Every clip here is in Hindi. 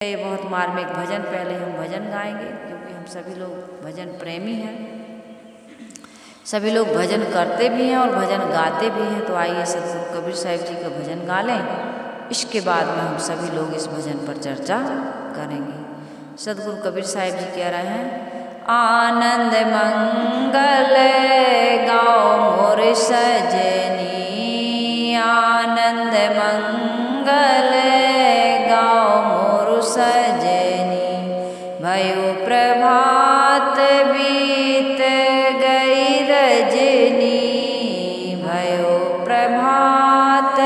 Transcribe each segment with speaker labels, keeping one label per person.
Speaker 1: ये बहुत मार्मिक भजन पहले हम भजन गाएंगे, क्योंकि हम सभी लोग भजन प्रेमी हैं, सभी लोग भजन करते भी हैं और भजन गाते भी हैं। तो आइए सतगुरु कबीर साहिब जी का भजन गा लें, इसके बाद में हम सभी लोग इस भजन पर चर्चा करेंगे। सतगुरु कबीर साहिब जी कह रहे हैं, आनंद मंगल गाओ मोर सजनी, आनंद मंगल गाओ मोर सजनी, भयो प्रभात बीत गई रजनी, भयो प्रभात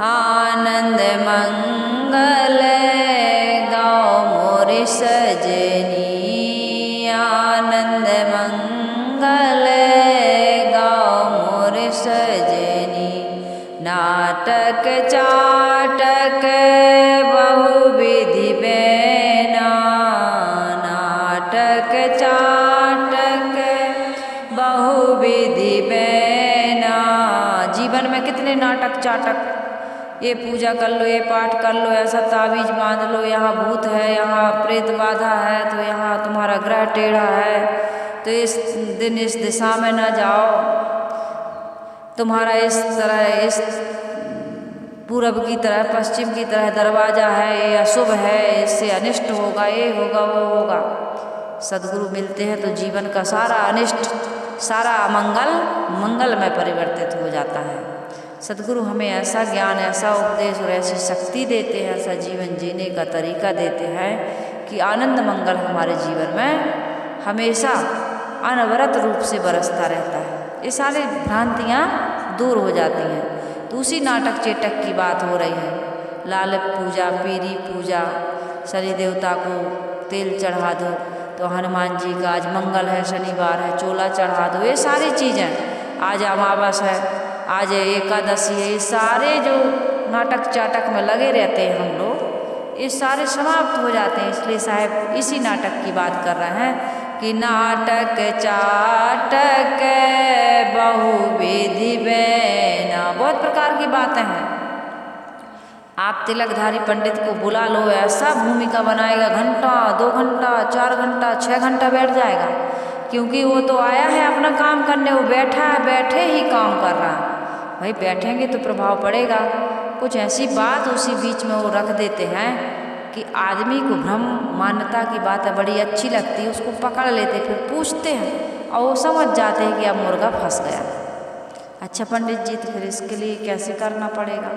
Speaker 1: आनंद मंगल गाओ मोर सजनी, आनंद मंगल गाओ मोर सजनी, नाटक चाटक बहुविधि बैना, नाटक चाटक बहुविधि बैना। जीवन में कितने नाटक चाटक, ये पूजा कर लो, ये पाठ कर लो, ऐसा ताबीज बांध लो, यहाँ भूत है, यहाँ प्रेत बाधा है, तो यहाँ तुम्हारा ग्रह टेढ़ा है, तो इस दिन इस दिशा में ना जाओ, तुम्हारा इस तरह इस पूरब की तरह पश्चिम की तरह दरवाजा है, ये अशुभ है, इससे अनिष्ट होगा, ये होगा वो होगा। सद्गुरु मिलते हैं तो जीवन का सारा अनिष्ट सारा अमंगल मंगल में परिवर्तित हो जाता है। सद्गुरु हमें ऐसा ज्ञान, ऐसा उपदेश और ऐसी शक्ति देते हैं, ऐसा जीवन जीने का तरीका देते हैं कि आनंद मंगल हमारे जीवन में हमेशा अनवरत रूप से बरसता रहता है। ये सारी भ्रांतियाँ दूर हो जाती हैं। तो उसी नाटक चेटक की बात हो रही है, लाल पूजा, पीरी पूजा, शनि देवता को तेल चढ़ा दो, तो हनुमान जी का आज मंगल है, शनिवार है, चोला चढ़ा दो, ये सारी चीज़ें, आज अमावस है, आज एकादशी है, ये सारे जो नाटक चाटक में लगे रहते हैं हम लोग, ये सारे समाप्त हो जाते हैं। इसलिए साहब इसी नाटक की बात कर रहे हैं कि नाटक चाटक बहुविधि बैना। बहुत प्रकार की बातें हैं। आप तिलकधारी पंडित को बुला लो, ऐसा भूमिका बनाएगा, घंटा 2 घंटा 4 घंटा 6 घंटा बैठ जाएगा, क्योंकि वो तो आया है अपना काम करने, वो बैठा है, बैठे ही काम कर रहा है। भाई बैठेंगे तो प्रभाव पड़ेगा। कुछ ऐसी बात उसी बीच में वो रख देते हैं कि आदमी को भ्रम मान्यता की बातें बड़ी अच्छी लगती है, उसको पकड़ लेते, फिर पूछते हैं और वो समझ जाते हैं कि अब मुर्गा फंस गया। अच्छा पंडित जी, तो फिर इसके लिए कैसे करना पड़ेगा?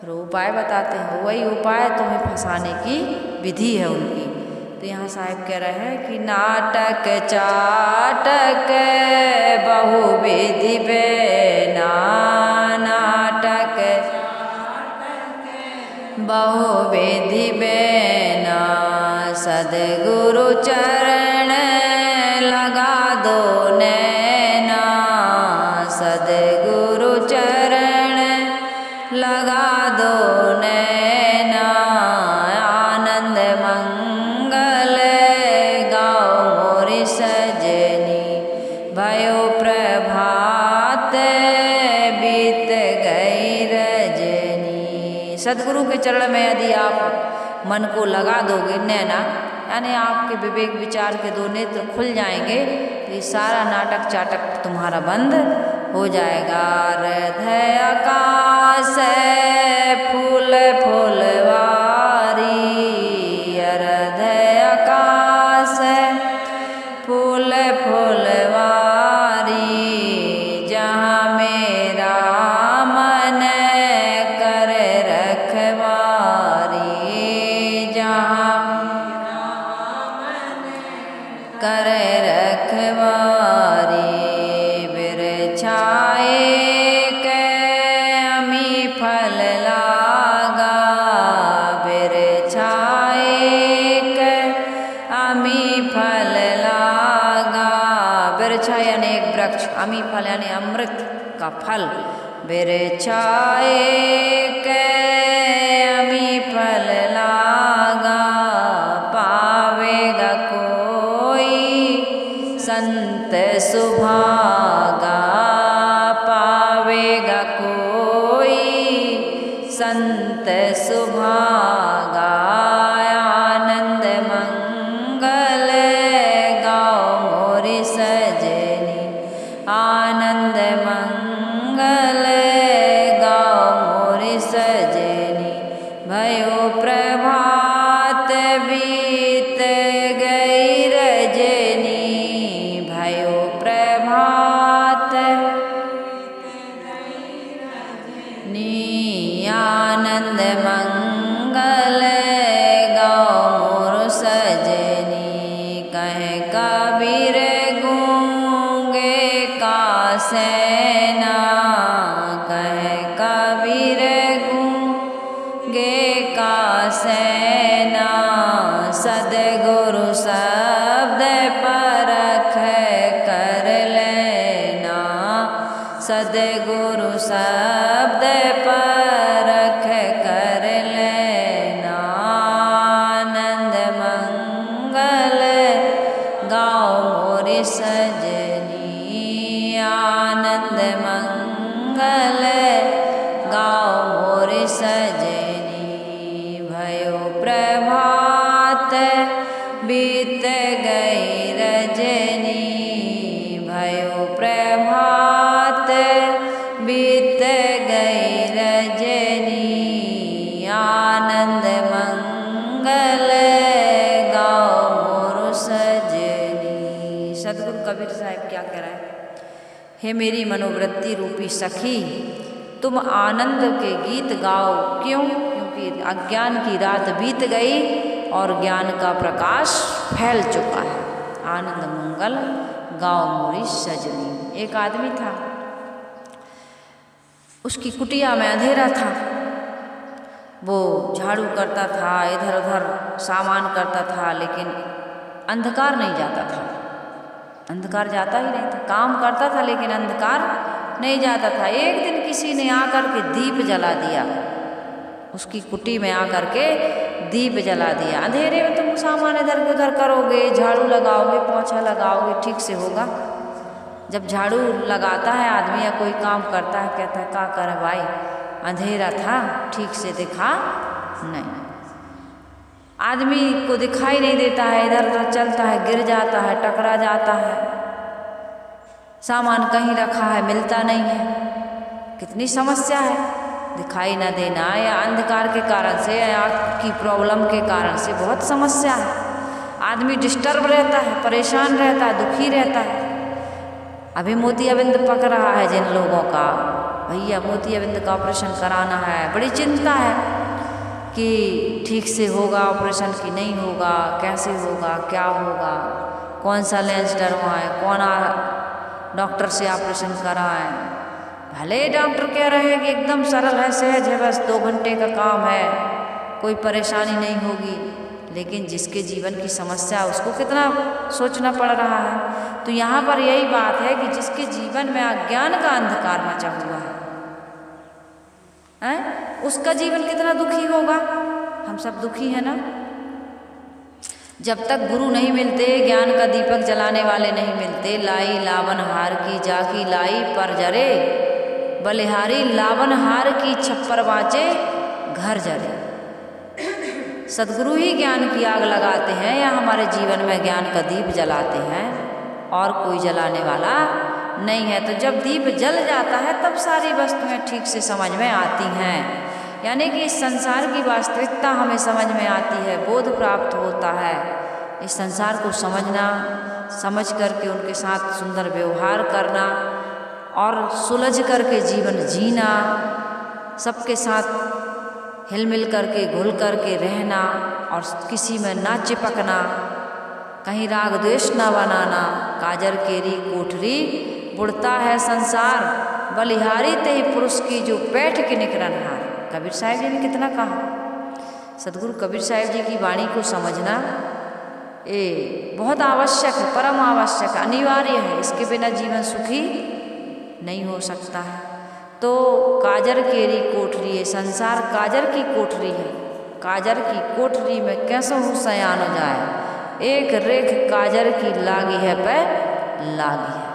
Speaker 1: फिर उपाय बताते हैं, वही उपाय तुम्हें फंसाने की विधि है उनकी। तो यहाँ साहिब कह रहे हैं कि नाटक चाटक बहुविधि बैना, नाटक बहुविधि बैना, सद्गुरु चरण लगा दो नैना, सद्गुरु चरण लगा दो नैना, आनंद मंगल गाओ मोर सजनी, भयो प्रभात बीत गई रजनी। सद्गुरु के चरण में यदि आप मन को लगा दोगे, नैना यानी आपके विवेक विचार के 2 नेत्र खुल जाएंगे, तो ये सारा नाटक चाटक तुम्हारा बंद हो जाएगा। हृदय आकाश फूल फुलवारी, हृदय आकाश फूल फुलवारी, जहाँ मेरा मन कर रखवारी, जहाँ कर रखवारी, बिरछाए के अमी फल लागा, बिरछाए के अमी फल लागा, बिरछा यानी एक वृक्ष, अमी फल यानी अमृत का फल, बिरछाए के अमी फल लागा, पावेगा कोई संत सुभागा, पावेगा कोई संत सुभागा आनंद मंगल गाओ मोरी सजनी आनंद मंगल गाओ मोरी सजनी भयो प्रभात बीत गई रजनी भयो प्रभात आनंद मंगल गाओ मोर सजनी कहे कबीर गूंगे का सेना कहे कबीर गूंगे का सेना सदगुरु शब्द परख कर लेना सदगुरु शब्द परख कर लेना आनंद मंगल गाओ मोरी सजनी आनंद मंगल गाओ मोरी सजनी भयो प्रभात बीत गई रजनी भयो प्रभात बीत गई रजनी आनंद मंगल गाओ मोर सजनी। सदगुरु कबीर साहब क्या कह रहा है? हे मेरी मनोवृत्ति रूपी सखी तुम आनंद के गीत गाओ। क्यों? क्योंकि अज्ञान की रात बीत गई और ज्ञान का प्रकाश फैल चुका है। आनंद मंगल गाओ मोरी सजनी। एक आदमी था, उसकी कुटिया में अंधेरा था, वो झाड़ू करता था, इधर उधर सामान करता था, लेकिन अंधकार नहीं जाता था। अंधकार जाता ही नहीं था। काम करता था लेकिन अंधकार नहीं जाता था। एक दिन किसी ने आकर के दीप जला दिया, उसकी कुटी में आकर के दीप जला दिया। अंधेरे में तुम सामान इधर उधर करोगे, झाड़ू लगाओगे, पोंछा लगाओगे, ठीक से होगा? जब झाड़ू लगाता है आदमी या कोई काम करता है, कहता है क्या करे भाई, अंधेरा था, ठीक से दिखा नहीं। आदमी को दिखाई नहीं देता है, इधर उधर चलता है, गिर जाता है, टकरा जाता है, सामान कहीं रखा है मिलता नहीं है। कितनी समस्या है। दिखाई न देना या अंधकार के कारण से या आँख की प्रॉब्लम के कारण से बहुत समस्या है। आदमी डिस्टर्ब रहता है, परेशान रहता है, दुखी रहता है। अभी मोतियाबिंद पक रहा है जिन लोगों का, भैया मोतियाबिंद का ऑपरेशन कराना है, बड़ी चिंता है कि ठीक से होगा ऑपरेशन कि नहीं होगा, कैसे होगा, क्या होगा, कौन सा लेंस डलवाएं, कौन डॉक्टर से ऑपरेशन कराएं। भले डॉक्टर कह रहे हैं कि एकदम सरल है, सहज है, बस 2 घंटे का काम है, कोई परेशानी नहीं होगी, लेकिन जिसके जीवन की समस्या उसको कितना सोचना पड़ रहा है। तो यहाँ पर यही बात है कि जिसके जीवन में अज्ञान का अंधकार मचा हुआ है, उसका जीवन कितना दुखी होगा। हम सब दुखी है ना। जब तक गुरु नहीं मिलते, ज्ञान का दीपक जलाने वाले नहीं मिलते, लाई लावन हार की जाकी लाई पर जरे, बलिहारी लावन हार की छप्पर बाँचे घर जरे। सदगुरु ही ज्ञान की आग लगाते हैं या हमारे जीवन में ज्ञान का दीप जलाते हैं, और कोई जलाने वाला नहीं है। तो जब दीप जल जाता है तब सारी वस्तुएं ठीक से समझ में आती हैं, यानी कि इस संसार की वास्तविकता हमें समझ में आती है, बोध प्राप्त होता है। इस संसार को समझना, समझ करके उनके साथ सुंदर व्यवहार करना और सुलझ करके जीवन जीना, सबके साथ हिलमिल करके घुल करके रहना और किसी में ना चिपकना, कहीं राग द्वेष ना बनाना। काजर केरी कोठरी बुढ़ता है संसार, बलिहारी तेहि पुरुष की जो पैठ के निकरन हार। कबीर साहब जी ने कितना कहा। सदगुरु कबीर साहब जी की वाणी को समझना ये बहुत आवश्यक है, परम आवश्यक है, अनिवार्य है। इसके बिना जीवन सुखी नहीं हो सकता है। तो काजर केरी कोठरी, ये संसार काजर की कोठरी है। काजर की कोठरी में कैसो हो सयान हो जाए, एक रेख काजर की लागी है पे लागी है।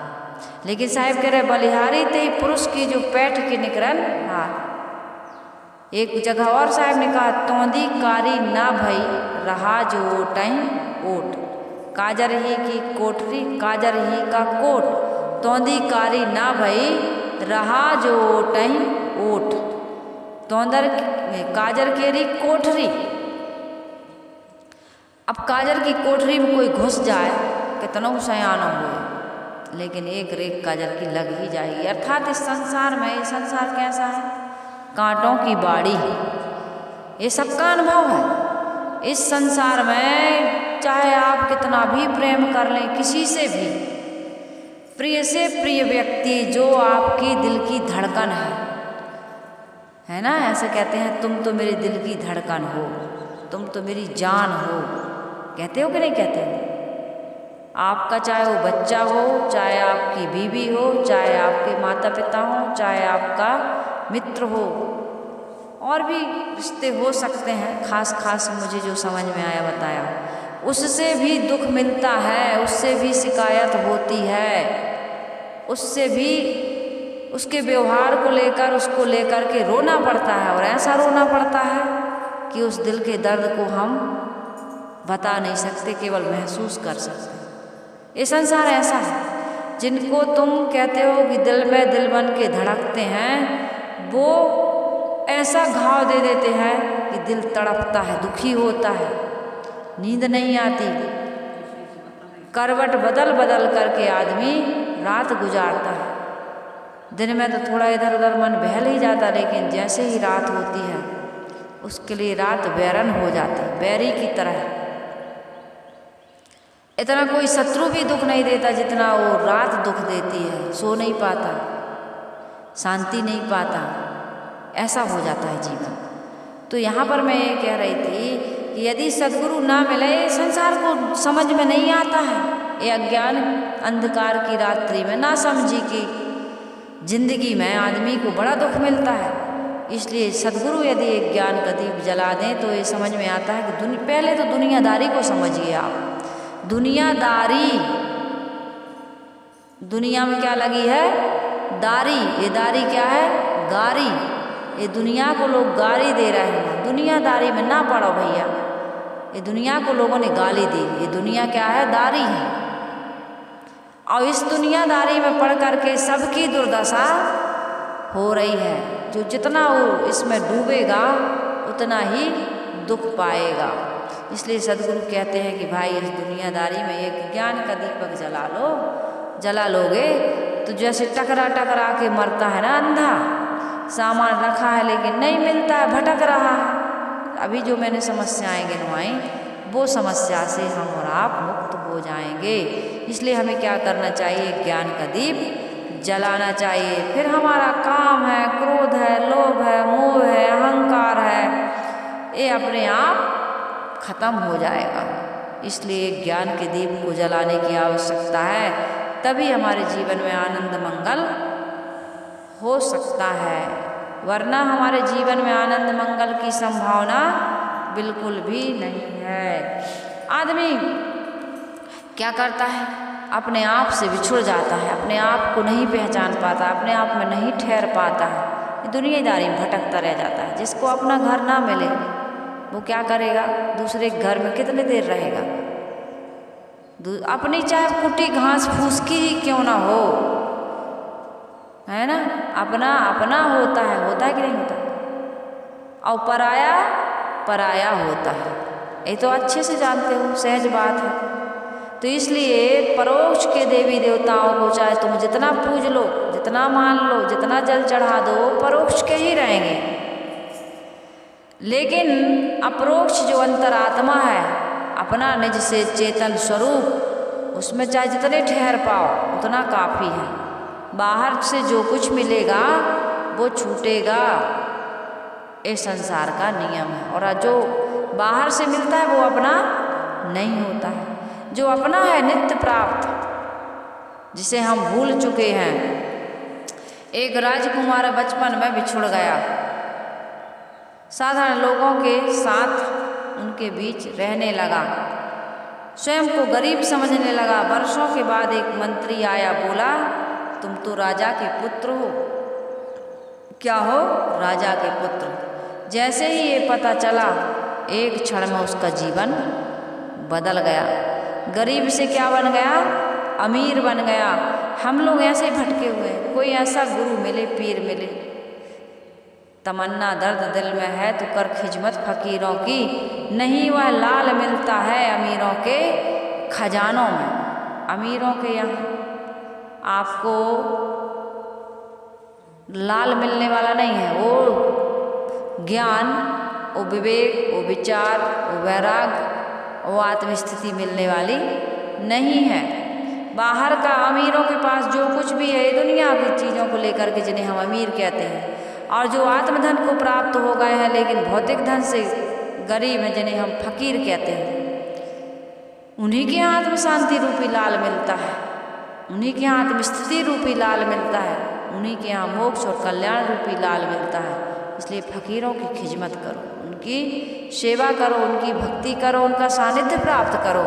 Speaker 1: लेकिन साहब कह रहे बलिहारी ते पुरुष की जो पैठ की निकरन हार, एक जगह और साहब ने कहा, तौंदी कारी ना भई रहा जो ओटई ओट, काजर ही की कोठरी काजर ही का कोट, तौंदी कारी ना भई रहा जो ओटई ओट, तौंदर काजर केरी कोठरी। अब काजर की कोठरी में कोई घुस जाए कितना सयाना हो, लेकिन एक रेख काजर की लग ही जाएगी। अर्थात इस संसार में, ये संसार कैसा है, कांटों की बाड़ी, ये सबका अनुभव है। इस संसार में चाहे आप कितना भी प्रेम कर लें किसी से भी, प्रिय से प्रिय व्यक्ति जो आपकी दिल की धड़कन है ना, ऐसे कहते हैं तुम तो मेरे दिल की धड़कन हो, तुम तो मेरी जान हो, कहते हो कि नहीं कहते हो? आपका चाहे वो बच्चा हो, चाहे आपकी बीवी हो, चाहे आपके माता पिता हो, चाहे आपका मित्र हो, और भी रिश्ते हो सकते हैं, खास मुझे जो समझ में आया बताया, उससे भी दुख मिलता है, उससे भी शिकायत होती है, उससे भी उसके व्यवहार को लेकर, उसको लेकर के रोना पड़ता है, और ऐसा रोना पड़ता है कि उस दिल के दर्द को हम बता नहीं सकते, केवल महसूस कर सकते। ये संसार ऐसा है, जिनको तुम कहते हो कि दिल में दिल बन के धड़कते हैं, वो ऐसा घाव दे देते हैं कि दिल तड़पता है, दुखी होता है, नींद नहीं आती, करवट बदल बदल करके आदमी रात गुजारता है। दिन में तो थोड़ा इधर उधर मन बहल ही जाता, लेकिन जैसे ही रात होती है उसके लिए रात बैरन हो जाती है, बैरी की तरह। इतना कोई शत्रु भी दुख नहीं देता जितना वो रात दुख देती है, सो नहीं पाता, शांति नहीं पाता, ऐसा हो जाता है जीवन। तो यहाँ पर मैं ये कह रही थी कि यदि सद्गुरु ना मिले, संसार को समझ में नहीं आता है, ये अज्ञान अंधकार की रात्रि में ना समझी कि जिंदगी में आदमी को बड़ा दुख मिलता है। इसलिए सद्गुरु यदि एक ज्ञान का दीप जला दें तो ये समझ में आता है कि पहले तो दुनियादारी को समझिए आप। दुनियादारी, दुनिया में क्या लगी है, दारी, ये दारी क्या है, गारी, ये दुनिया को लोग गाली दे रहे हैं। दुनियादारी में ना पड़ो भैया, ये दुनिया को लोगों ने गाली दी, ये दुनिया क्या है, दारी है। और इस दुनियादारी में पढ़ करके सबकी दुर्दशा हो रही है। जो जितना वो इसमें डूबेगा उतना ही दुख पाएगा। इसलिए सद्गुरु कहते हैं कि भाई इस दुनियादारी में एक ज्ञान का दीपक जला लो, जला लोगे तो जैसे टकरा टकरा के मरता है ना अंधा, सामान रखा है लेकिन नहीं मिलता है, भटक रहा है। अभी जो मैंने समस्याएं गिनवाई वो समस्या से हम और आप मुक्त हो जाएंगे। इसलिए हमें क्या करना चाहिए, ज्ञान का दीप जलाना चाहिए। फिर हमारा काम है, क्रोध है, लोभ है, मोह है, अहंकार है, ये अपने आप खत्म हो जाएगा। इसलिए ज्ञान के दीप को जलाने की आवश्यकता है, तभी हमारे जीवन में आनंद मंगल हो सकता है। वरना हमारे जीवन में आनंद मंगल की संभावना बिल्कुल भी नहीं है। आदमी क्या करता है, अपने आप से बिछुड़ जाता है, अपने आप को नहीं पहचान पाता, अपने आप में नहीं ठहर पाता है, दुनियादारी में भटकता रह जाता है। जिसको अपना घर ना मिले वो क्या करेगा, दूसरे घर में कितनी देर रहेगा। अपनी चाहे कुटी घास फूस की ही क्यों ना हो, है ना, अपना अपना होता है कि नहीं होता, और पराया पराया होता है। ये तो अच्छे से जानते हो, सहज बात है। तो इसलिए परोक्ष के देवी देवताओं को चाहे तुम जितना पूज लो, जितना मान लो, जितना जल चढ़ा दो, परोक्ष के ही रहेंगे। लेकिन अप्रोक्ष जो अंतरात्मा है, अपना निज से चेतन स्वरूप, उसमें चाहे जितने ठहर पाओ उतना काफ़ी है। बाहर से जो कुछ मिलेगा वो छूटेगा, ये संसार का नियम है। और जो बाहर से मिलता है वो अपना नहीं होता है। जो अपना है नित्य प्राप्त, जिसे हम भूल चुके हैं। एक राजकुमार बचपन में बिछुड़ गया, साधारण लोगों के साथ उनके बीच रहने लगा, स्वयं को गरीब समझने लगा। वर्षों के बाद एक मंत्री आया, बोला तुम तो राजा के पुत्र हो। क्या हो, राजा के पुत्र। जैसे ही ये पता चला, एक क्षण में उसका जीवन बदल गया। गरीब से क्या बन गया? अमीर बन गया। हम लोग ऐसे भटके हुए हैं, कोई ऐसा गुरु मिले, पीर मिले। तमन्ना दर्द दिल में है तो कर खिजमत फकीरों की, नहीं वह लाल मिलता है अमीरों के खजानों में। अमीरों के यहाँ आपको लाल मिलने वाला नहीं है। वो ज्ञान, वो विवेक, वो विचार, वो वैराग्य, वो आत्मस्थिति मिलने वाली नहीं है। बाहर का अमीरों के पास जो कुछ भी है दुनिया की चीज़ों को लेकर के, जिन्हें हम अमीर कहते हैं, और जो आत्मधन को प्राप्त हो गए हैं लेकिन भौतिक धन से गरीब हैं, जिन्हें हम फकीर कहते हैं, उन्हीं के यहाँ आत्म शांति रूपी लाल मिलता है, उन्हीं के यहाँ आत्मस्थिति रूपी लाल मिलता है, उन्हीं के यहाँ मोक्ष और कल्याण रूपी लाल मिलता है। इसलिए फकीरों की खिदमत करो, उनकी सेवा करो, उनकी भक्ति करो, उनका सानिध्य प्राप्त करो।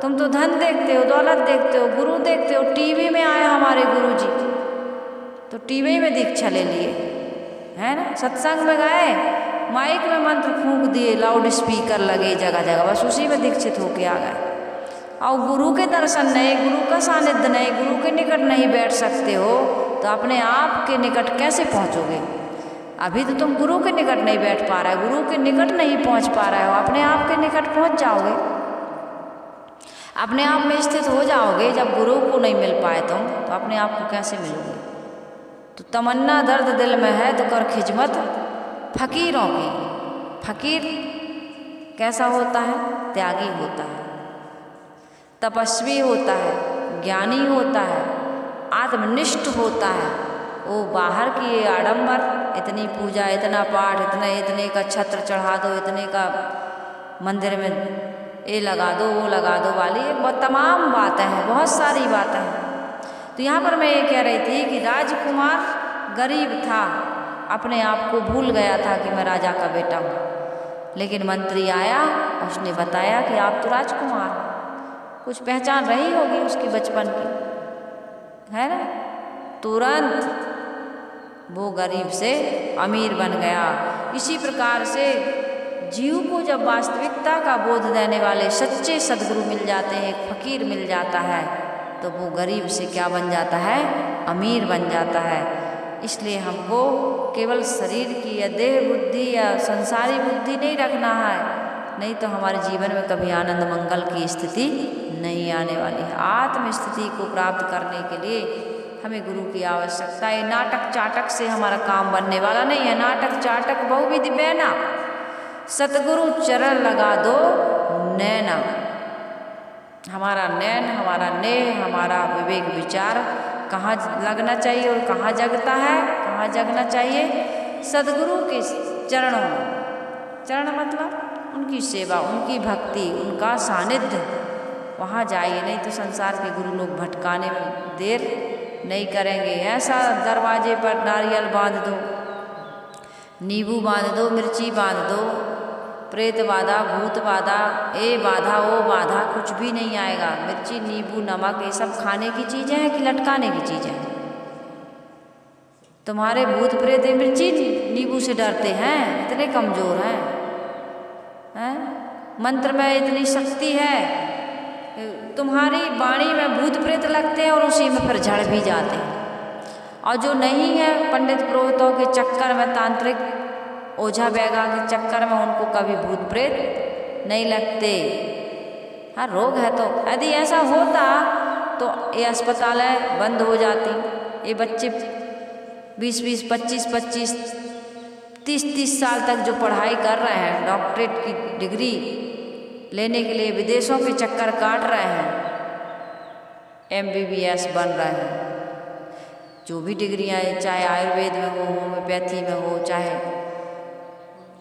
Speaker 1: तुम तो धन देखते हो, दौलत देखते हो, गुरु देखते हो। टीवी में आए हमारे गुरु जी तो टीवी में दीक्षा ले लिए, है ना। सत्संग में गए, माइक में मंत्र फूंक दिए, लाउड स्पीकर लगे जगह जगह, बस उसी में दीक्षित होके आ गए। और गुरु के दर्शन नहीं, गुरु का सानिध्य नहीं, गुरु के निकट नहीं बैठ सकते हो तो अपने आप के निकट कैसे पहुँचोगे? अभी तो तुम गुरु के निकट नहीं बैठ पा रहे, गुरु के निकट नहीं पहुँच पा रहे हो, अपने आप के निकट पहुँच जाओगे, अपने आप में स्थित हो जाओगे। जब गुरु को नहीं मिल पाए तुम तो अपने आप को कैसे मिलोगे? तो तमन्ना दर्द दिल में है तो कर खिदमत फकीरों की। फकीर कैसा होता है? त्यागी होता है, तपस्वी होता है, ज्ञानी होता है, आत्मनिष्ठ होता है। वो बाहर की ये आडंबर, इतनी पूजा, इतना पाठ, इतने का छत्र चढ़ा दो, इतने का मंदिर में ये लगा दो, वो लगा दो वाली बहुत तमाम बातें हैं, बहुत सारी बातें हैं। तो यहाँ पर मैं ये कह रही थी कि राजकुमार गरीब था, अपने आप को भूल गया था कि मैं राजा का बेटा हूँ। लेकिन मंत्री आया, उसने बताया कि आप तो राजकुमार, कुछ पहचान रही होगी उसकी बचपन की, है ना। तुरंत वो गरीब से अमीर बन गया। इसी प्रकार से जीव को जब वास्तविकता का बोध देने वाले सच्चे सद्गुरु मिल जाते हैं, एक फकीर मिल जाता है, तो वो गरीब से क्या बन जाता है? अमीर बन जाता है। इसलिए हमको केवल शरीर की या देह बुद्धि या संसारी बुद्धि नहीं रखना है, नहीं तो हमारे जीवन में कभी आनंद मंगल की स्थिति नहीं आने वाली है। आत्म स्थिति को प्राप्त करने के लिए हमें गुरु की आवश्यकता है। नाटक चाटक से हमारा काम बनने वाला नहीं है। नाटक चाटक बहुविधि बैना, सतगुरु चरण लगा दो नैना। हमारा नैन, हमारा नेह, हमारा विवेक विचार कहाँ लगना चाहिए और कहाँ जगता है, कहाँ जगना चाहिए? सदगुरु के चरणों में। चरण मतलब उनकी सेवा, उनकी भक्ति, उनका सानिध्य, वहाँ जाइए। नहीं तो संसार के गुरु लोग भटकाने में देर नहीं करेंगे। ऐसा दरवाजे पर नारियल बांध दो, नींबू बांध दो, मिर्ची बांध दो, प्रेत बाधा, भूत बाधा, ए बाधा, ओ बाधा, कुछ भी नहीं आएगा। मिर्ची, नींबू, नमक ये सब खाने की चीज़ें हैं कि लटकाने की चीज़ें हैं? तुम्हारे भूत प्रेत मिर्ची नींबू से डरते हैं, इतने कमज़ोर हैं? मंत्र में इतनी शक्ति है, तुम्हारी वाणी में भूत प्रेत लगते हैं और उसी में फिर झड़ भी जाते हैं। और जो नहीं है, पंडित पुरोहितों के चक्कर में, तांत्रिक ओझा बैगा के चक्कर में उनको कभी भूत प्रेत नहीं लगते। हाँ, रोग है तो यदि ऐसा होता तो ये अस्पतालें बंद हो जाती। ये बच्चे 20-20, 25-25, 30-30 साल तक जो पढ़ाई कर रहे हैं, डॉक्टरेट की डिग्री लेने के लिए विदेशों के चक्कर काट रहे हैं, MBBS बन रहे हैं, जो भी डिग्रियाँ, चाहे आयुर्वेद में हो, होम्योपैथी में हो, चाहे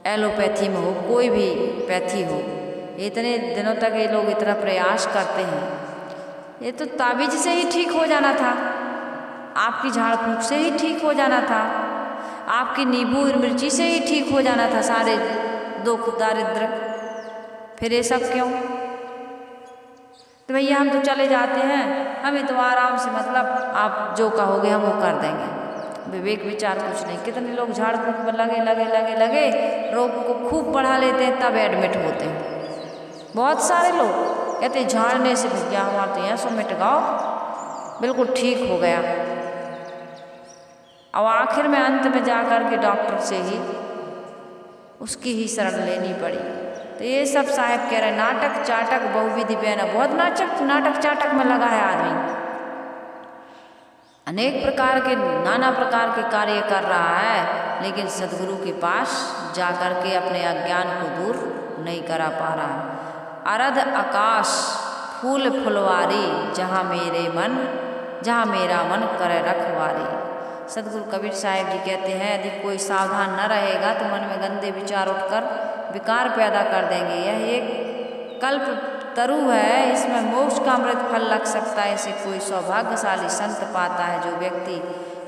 Speaker 1: एलोपैथी में हो, कोई भी पैथी हो, इतने दिनों तक ये लोग इतना प्रयास करते हैं। ये तो ताबीज से ही ठीक हो जाना था, आपकी झाड़ फूंक से ही ठीक हो जाना था, आपकी नींबू और मिर्ची से ही ठीक हो जाना था सारे दुख दारिद्र। फिर ये सब क्यों? तो भैया हम तो चले जाते हैं, हमें तो आराम से, मतलब आप जो कहोगे हम वो कर देंगे। विवेक विचार कुछ नहीं। कितने लोग झाड़ फूक में लगे रोग को खूब बढ़ा लेते हैं, तब एडमिट होते हैं। बहुत सारे लोग कहते हैं झाड़ने से भैया हमारा तो यहाँ सो मिट गाओ, बिल्कुल ठीक हो गया। और आखिर में अंत में जा कर के डॉक्टर से ही उसकी ही शरण लेनी पड़ी। तो ये सब साहब कह रहे हैं नाटक चाटक बहुविधि बयाना, बहुत नाटक चाटक में लगा है आदमी, अनेक प्रकार के नाना प्रकार के कार्य कर रहा है, लेकिन सदगुरु के पास जाकर के अपने अज्ञान को दूर नहीं करा पा रहा है। अरध आकाश फूल फुलवारी, जहाँ मेरा मन करे रखवारी। सदगुरु कबीर साहिब जी कहते हैं यदि कोई सावधान न रहेगा तो मन में गंदे विचार उठकर विकार पैदा कर देंगे। यह एक कल्प तरु है, इसमें मोक्ष का अमृत फल लग सकता है। इसे कोई सौभाग्यशाली संत पाता है। जो व्यक्ति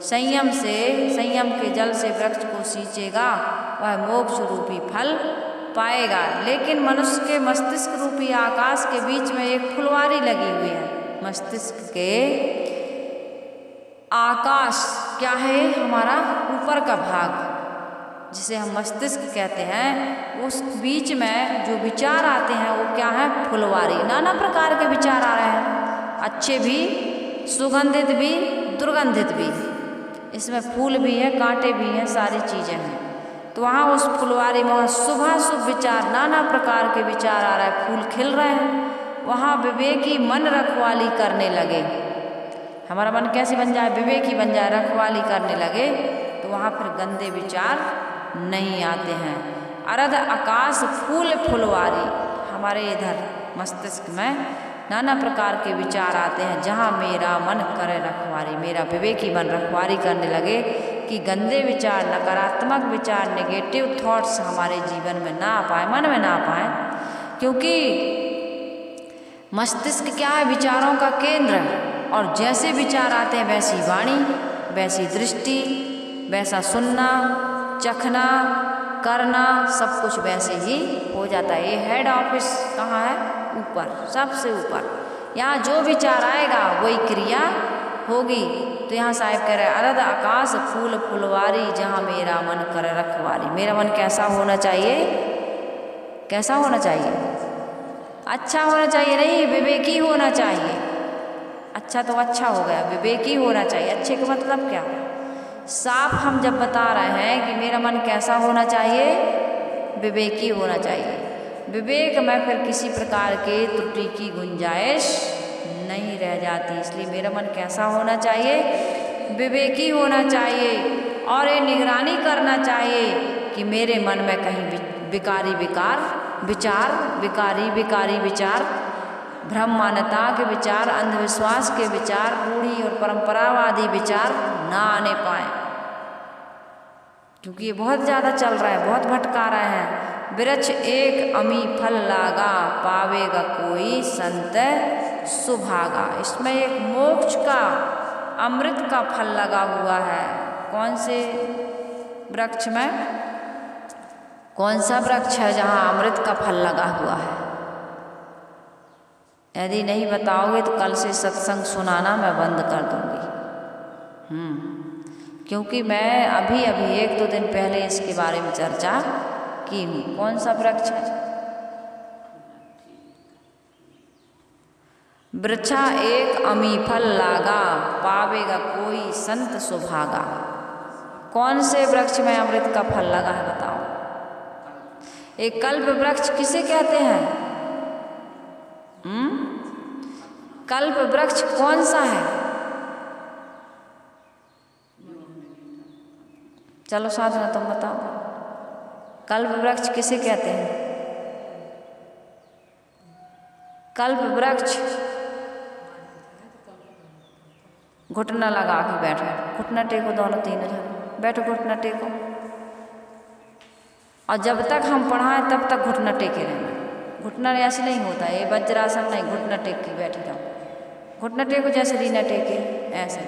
Speaker 1: संयम के जल से वृक्ष को सींचेगा वह मोक्ष रूपी फल पाएगा। लेकिन मनुष्य के मस्तिष्क रूपी आकाश के बीच में एक फुलवारी लगी हुई है। मस्तिष्क के आकाश क्या है? हमारा ऊपर का भाग, जिसे हम मस्तिष्क कहते हैं, उस बीच में जो विचार आते हैं वो क्या है? फुलवारी। नाना प्रकार के विचार आ रहे हैं, अच्छे भी, सुगंधित भी, दुर्गंधित भी। इसमें फूल भी है, कांटे भी हैं, सारी चीज़ें हैं। तो वहाँ उस फुलवारी में शुभाशुभ विचार, नाना प्रकार के विचार आ रहे हैं, फूल खिल रहे हैं। वहाँ विवेकी मन रखवाली करने लगे। हमारा मन कैसे बन जाए? विवेकी बन जाए, रखवाली करने लगे, तो वहाँ फिर गंदे विचार नहीं आते हैं। अरध आकाश फूल फुलवारी, हमारे इधर मस्तिष्क में नाना प्रकार के विचार आते हैं। जहाँ मेरा मन करे रखवारी, मेरा विवेकी मन रखवारी करने लगे कि गंदे विचार, नकारात्मक विचार, नेगेटिव थॉट्स हमारे जीवन में ना आ पाए, मन में ना आ पाए। क्योंकि मस्तिष्क क्या है? विचारों का केंद्र है। और जैसे विचार आते हैं वैसी वाणी, वैसी दृष्टि, वैसा सुनना, चखना, करना, सब कुछ वैसे ही हो जाता है। ये हेड ऑफिस कहाँ है? ऊपर, सबसे ऊपर। यहाँ जो विचार आएगा वही क्रिया होगी। तो यहाँ साहिब कह रहे हैं अरध आकाश फूल फुलवारी, जहाँ मेरा मन करे रखवारी। मेरा मन कैसा होना चाहिए? कैसा होना चाहिए? अच्छा होना चाहिए नहीं, विवेकी होना चाहिए। अच्छा तो अच्छा हो गया, विवेकी होना चाहिए। अच्छे का मतलब क्या? साफ हम जब बता रहे हैं कि मेरा मन कैसा होना चाहिए, विवेकी होना चाहिए। विवेक में फिर किसी प्रकार के त्रुटि की गुंजाइश नहीं रह जाती। इसलिए मेरा मन कैसा होना चाहिए? विवेकी होना चाहिए। और ये निगरानी करना चाहिए कि मेरे मन में कहीं विकारी विचार, भ्रम मान्यता के विचार, अंधविश्वास के विचार, रूढ़ी और परंपरावादी विचार ना आने पाए। क्योंकि ये बहुत ज़्यादा चल रहा है, बहुत भटका रहे हैं। वृक्ष एक अमी फल लागा, पावेगा कोई संत सुभागा। इसमें एक मोक्ष का, अमृत का फल लगा हुआ है। कौन से वृक्ष में? कौन सा वृक्ष है जहाँ अमृत का फल लगा हुआ है? यदि नहीं बताओगे तो कल से सत्संग सुनाना मैं बंद कर दूंगी। क्योंकि मैं अभी 1-2 दिन पहले इसके बारे में चर्चा की हूँ। कौन सा वृक्ष है? वृक्षा एक अमी फल लागा, पावेगा कोई संत सुभागा। कौन से वृक्ष में अमृत का फल लगा है बताओ? एक कल्प वृक्ष किसे कहते हैं? कल्प वृक्ष कौन सा है? चलो साधना तुम बताओ, कल्प वृक्ष किसे कहते हैं? कल्प वृक्ष घुटना लगा के बैठो, घुटना टेको, दोनों तीनों जन बैठो, घुटना टेको। और जब तक हम पढ़ाएं तब तक घुटना टेके रहना। घुटना ऐसे नहीं होता, ये वज्रासन नहीं, घुटना टेक के बैठे जाओ। घुटना टेको जैसे रीना टेके, ऐसे।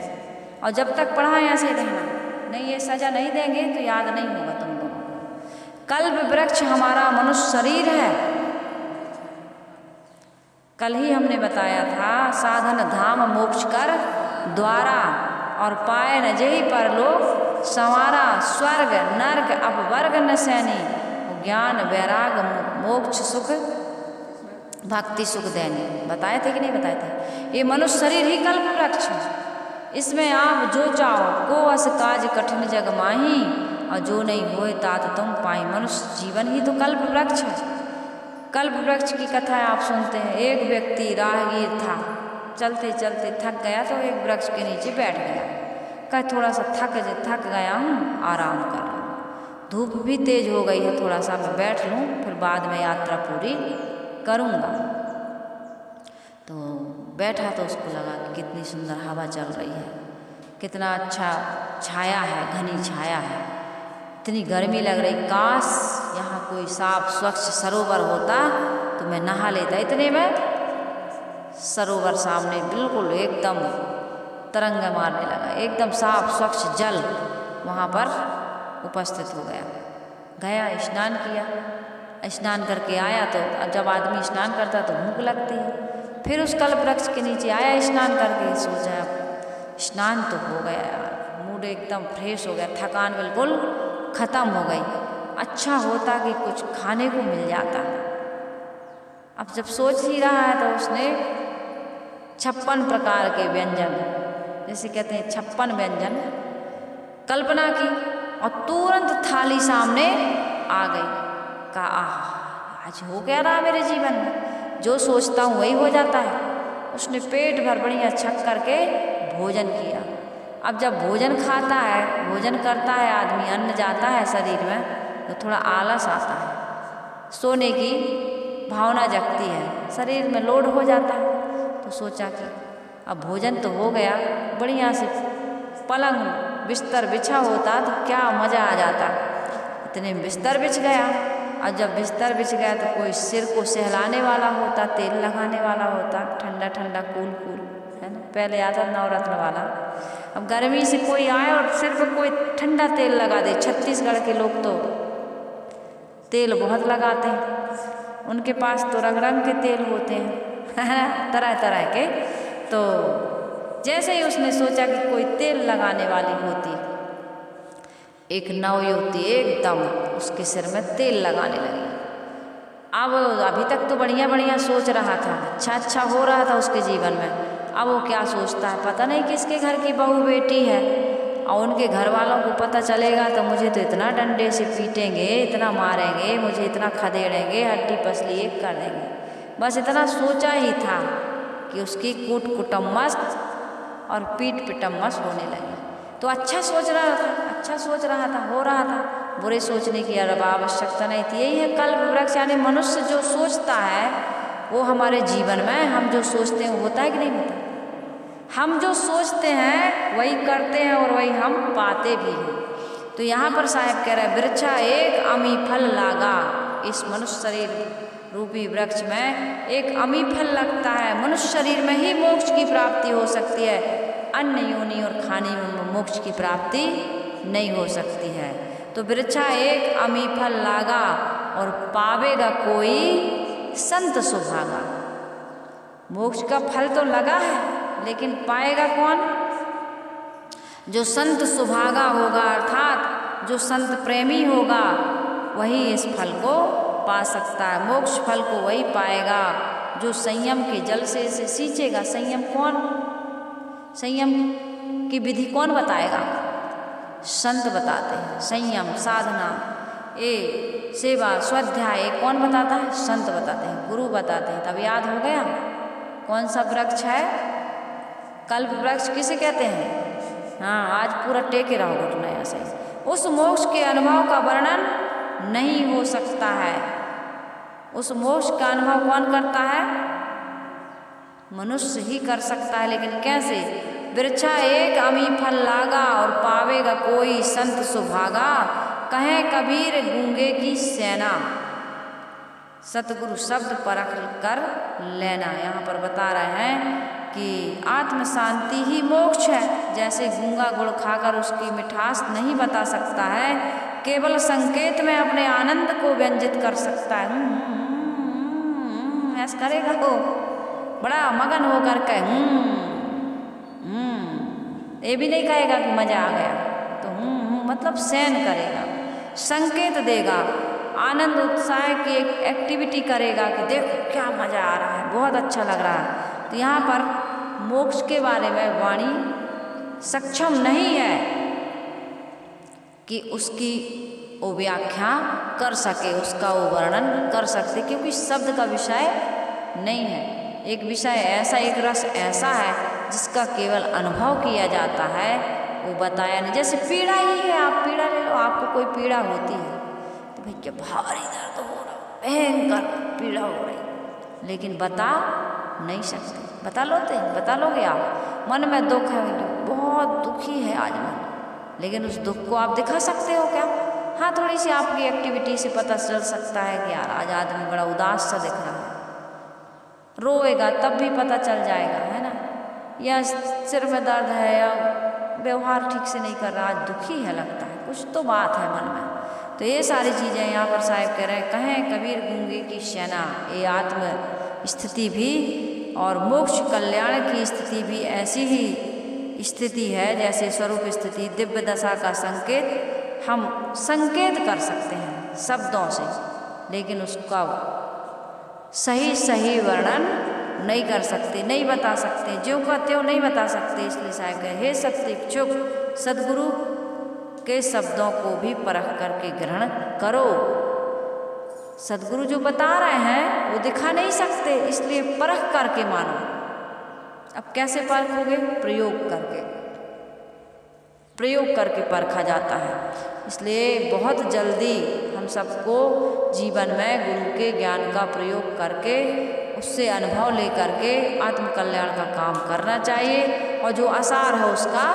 Speaker 1: और जब तक पढ़ाएं ऐसे ही रहना। नहीं, ये सजा नहीं देंगे तो याद नहीं होगा तुम लोगों को। कल्प वृक्ष हमारा मनुष्य शरीर है। कल ही हमने बताया था, साधन धाम मोक्ष कर द्वारा। और पाए न जेहि परलोक संवारा स्वर्ग नरक अपवर्ग न सैनी। ज्ञान वैराग मोक्ष सुख भक्ति सुख देनी। बताए थे कि नहीं बताए थे? ये मनुष्य शरीर ही कल्प वृक्ष है। इसमें आप जो चाहो को अस काज कठिन जग माही, और जो नहीं होए तात तुम पाई। मनुष्य जीवन ही तो कल्प वृक्ष है। कल्प वृक्ष की कथा आप सुनते हैं। एक व्यक्ति राहगीर था, चलते चलते थक गया तो एक वृक्ष के नीचे बैठ गया। कहा थोड़ा सा थक गया हूँ, आराम कर लूँ, धूप भी तेज हो गई है, थोड़ा सा मैं बैठ लूँ, फिर बाद में यात्रा पूरी करूँगा। तो बैठा तो उसको लगा कि कितनी सुंदर हवा चल रही है, कितना अच्छा छाया है, घनी छाया है, इतनी गर्मी लग रही, काश यहाँ कोई साफ स्वच्छ सरोवर होता तो मैं नहा लेता। इतने में सरोवर सामने बिल्कुल एकदम तरंग मारने लगा, एकदम साफ स्वच्छ जल वहाँ पर उपस्थित हो गया। गया स्नान किया, स्नान करके आया तो जब आदमी स्नान करता तो भूख लगती है। फिर उस कल्प वृक्ष के नीचे आया स्नान करके, सोचा अब स्नान तो हो गया यार, मूड एकदम फ्रेश हो गया, थकान बिल्कुल खत्म हो गई। अच्छा होता कि कुछ खाने को मिल जाता। अब जब सोच ही रहा है तो उसने 56 प्रकार के व्यंजन, जैसे कहते हैं 56 व्यंजन, कल्पना की और तुरंत थाली सामने आ गई। कहा आह, आज हो क्या रहा मेरे जीवन में, जो सोचता हूँ वही हो जाता है। उसने पेट भर बढ़िया छक करके भोजन किया। अब जब भोजन खाता है, भोजन करता है आदमी, अन्न जाता है शरीर में तो थोड़ा आलस आता है, सोने की भावना जगती है, शरीर में लोड हो जाता है। तो सोचा कि अब भोजन तो हो गया, बढ़िया से पलंग बिस्तर बिछा होता तो क्या मज़ा आ जाता। इतने में बिस्तर बिछ गया, और जब बिस्तर बिछ गया तो कोई सिर को सहलाने वाला होता, तेल लगाने वाला होता, ठंडा ठंडा कूल कूल, है ना। पहले आता नवरत्न वाला, अब गर्मी से कोई आए और सिर पे कोई ठंडा तेल लगा दे। छत्तीसगढ़ के लोग तो तेल बहुत लगाते हैं, उनके पास तो रंग रंग के तेल होते हैं तरह तरह के। तो जैसे ही उसने सोचा कि कोई तेल लगाने वाली होती, एक नवयुवती एकदम उसके सिर में तेल लगाने लगी। अब अभी तक तो बढ़िया बढ़िया सोच रहा था, अच्छा हो रहा था उसके जीवन में। अब वो क्या सोचता है, पता नहीं किसके घर की बहू बेटी है, और उनके घर वालों को पता चलेगा तो मुझे तो इतना डंडे से पीटेंगे, इतना मारेंगे, मुझे इतना खदेड़ेंगे, हड्डी पसली एक कर देंगे। बस इतना सोचा ही था कि उसकी कूट कुटम्मस और पीट पिटम्मस होने लगी। तो अच्छा सोच रहा था, हो रहा था, बुरे सोचने की अब आवश्यकता नहीं थी। यही है कल्प वृक्ष, यानी मनुष्य जो सोचता है वो हमारे जीवन में, हम जो सोचते हैं वो होता है कि नहीं होता। हम जो सोचते हैं वही करते हैं और वही हम पाते भी हैं। तो यहाँ पर साहब कह रहे हैं, वृक्षा एक अमी फल लागा। इस मनुष्य शरीर रूपी वृक्ष में एक अमी फल लगता है। मनुष्य शरीर में ही मोक्ष की प्राप्ति हो सकती है, अन्य योनि और खाने में मोक्ष की प्राप्ति नहीं हो सकती है। तो वृक्षा एक अमी फल लागा और पावेगा कोई संत सुभागा। मोक्ष का फल तो लगा है, लेकिन पाएगा कौन? जो संत सुभागा होगा, अर्थात जो संत प्रेमी होगा वही इस फल को पा सकता है। मोक्ष फल को वही पाएगा जो संयम के जल से इसे सींचेगा। संयम कौन, संयम की विधि कौन बताएगा? संत बताते हैं। संयम, साधना, ये सेवा, स्वाध्याय कौन बताता है? संत बताते हैं, गुरु बताते हैं। तब याद हो गया कौन सा वृक्ष है? कल्प वृक्ष किसे कहते हैं? हाँ, आज पूरा टेके रहो घटना ऐसे। उस मोक्ष के अनुभव का वर्णन नहीं हो सकता है। उस मोक्ष का अनुभव कौन करता है? मनुष्य ही कर सकता है। लेकिन कैसे? वृक्षा एक अमी फल लागा और पावेगा कोई संत सुभागा। कहे कबीर गूंगे की सेना, सतगुरु शब्द परख कर लेना। यहाँ पर बता रहे हैं कि आत्म शांति ही मोक्ष है। जैसे गूंगा गुड़ खाकर उसकी मिठास नहीं बता सकता है, केवल संकेत में अपने आनंद को व्यंजित कर सकता है। ऐसा करेगा वो बड़ा मगन होकर के ये भी नहीं कहेगा कि मज़ा आ गया, तो मतलब सहन करेगा, संकेत देगा, आनंद उत्साह की एक एक्टिविटी करेगा कि देखो क्या मज़ा आ रहा है, बहुत अच्छा लग रहा है। तो यहाँ पर मोक्ष के बारे में वाणी सक्षम नहीं है कि उसकी वो व्याख्या कर सके, उसका वो वर्णन कर सकते, क्योंकि शब्द का विषय नहीं है। एक विषय ऐसा, एक रस ऐसा है जिसका केवल अनुभव किया जाता है, वो बताया नहीं। जैसे पीड़ा ही है, आप पीड़ा ले लो, आपको कोई पीड़ा होती है तो भाई क्या भारी दर्द हो रहा, भयंकर पीड़ा हो रही, लेकिन बता नहीं सकते। बता लोगे आप, मन में दुख है, बहुत दुखी है आज मन, लेकिन उस दुख को आप दिखा सकते हो क्या? हाँ, थोड़ी सी आपकी एक्टिविटी से पता चल सकता है कि यार आज आदमी बड़ा उदास सा दिख रहा है, रोएगा तब भी पता चल जाएगा, है ना। या सिर में दर्द है, या व्यवहार ठीक से नहीं कर रहा, आज दुखी है, लगता है कुछ तो बात है मन में। तो ये सारी चीज़ें यहाँ पर साहिब कह रहे हैं, कहें कबीर गूंगे की शना, ये आत्म स्थिति भी और मोक्ष कल्याण की स्थिति भी ऐसी ही स्थिति है जैसे स्वरूप स्थिति, दिव्य दशा का संकेत हम संकेत कर सकते हैं शब्दों से, लेकिन उसका सही वर्णन नहीं कर सकते, नहीं बता सकते, ज्यों का त्यों नहीं बता सकते। इसलिए साहिब कहे, हे सत्य इच्छुक, सदगुरु के शब्दों को भी परख करके ग्रहण करो। सदगुरु जो बता रहे हैं वो दिखा नहीं सकते, इसलिए परख करके मानो। अब कैसे परखोगे? प्रयोग करके परखा जाता है। इसलिए बहुत जल्दी हम सबको जीवन में गुरु के ज्ञान का प्रयोग करके, उससे अनुभव लेकर के आत्मकल्याण का काम करना चाहिए, और जो आसार है उसका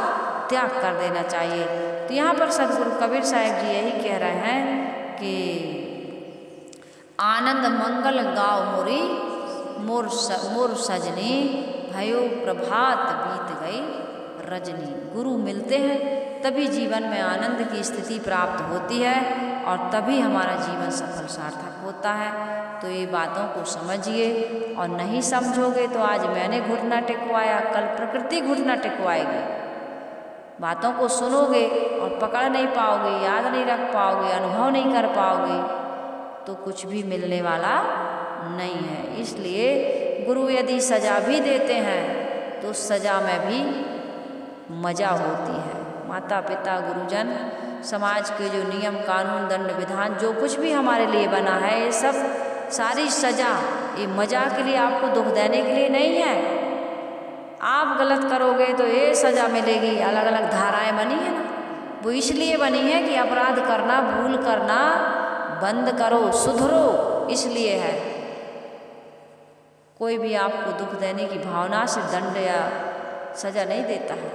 Speaker 1: त्याग कर देना चाहिए। तो यहाँ पर सदगुरु कबीर साहिब जी यही कह रहे हैं कि आनंद मंगल गाओ मोरी मोर सजनी, भयो प्रभात बीत गई रजनी। गुरु मिलते हैं तभी जीवन में आनंद की स्थिति प्राप्त होती है, और तभी हमारा जीवन सफल सार्थक होता है। तो ये बातों को समझिए, और नहीं समझोगे तो आज मैंने घुटना टेकवाया, कल प्रकृति घुटना टेकवाएगी। बातों को सुनोगे और पकड़ नहीं पाओगे, याद नहीं रख पाओगे, अनुभव नहीं कर पाओगे, तो कुछ भी मिलने वाला नहीं है। इसलिए गुरु यदि सजा भी देते हैं तो उस सजा में भी मजा होती है। माता पिता गुरुजन समाज के जो नियम कानून दंड विधान जो कुछ भी हमारे लिए बना है, ये सब सारी सजा ये मजा के लिए, आपको दुख देने के लिए नहीं है। आप गलत करोगे तो ये सजा मिलेगी। अलग अलग धाराएं बनी है ना, वो इसलिए बनी है कि अपराध करना, भूल करना बंद करो, सुधरो, इसलिए है। कोई भी आपको दुख देने की भावना से दंड या सजा नहीं देता है,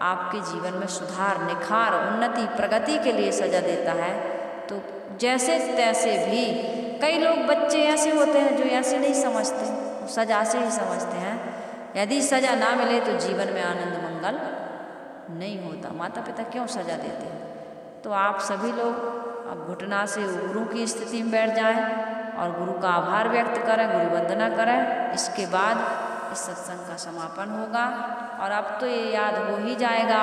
Speaker 1: आपके जीवन में सुधार, निखार, उन्नति, प्रगति के लिए सजा देता है। तो जैसे तैसे भी कई लोग बच्चे ऐसे होते हैं जो ऐसे नहीं समझते, सजा से ही समझते हैं। यदि सजा ना मिले तो जीवन में आनंद मंगल नहीं होता। माता पिता क्यों सजा देते हैं? तो आप सभी लोग अब घुटना से गुरु की स्थिति में बैठ जाएं और गुरु का आभार व्यक्त करें, गुरु वंदना करें। इसके बाद इस सत्संग का समापन होगा, और अब तो ये याद हो ही जाएगा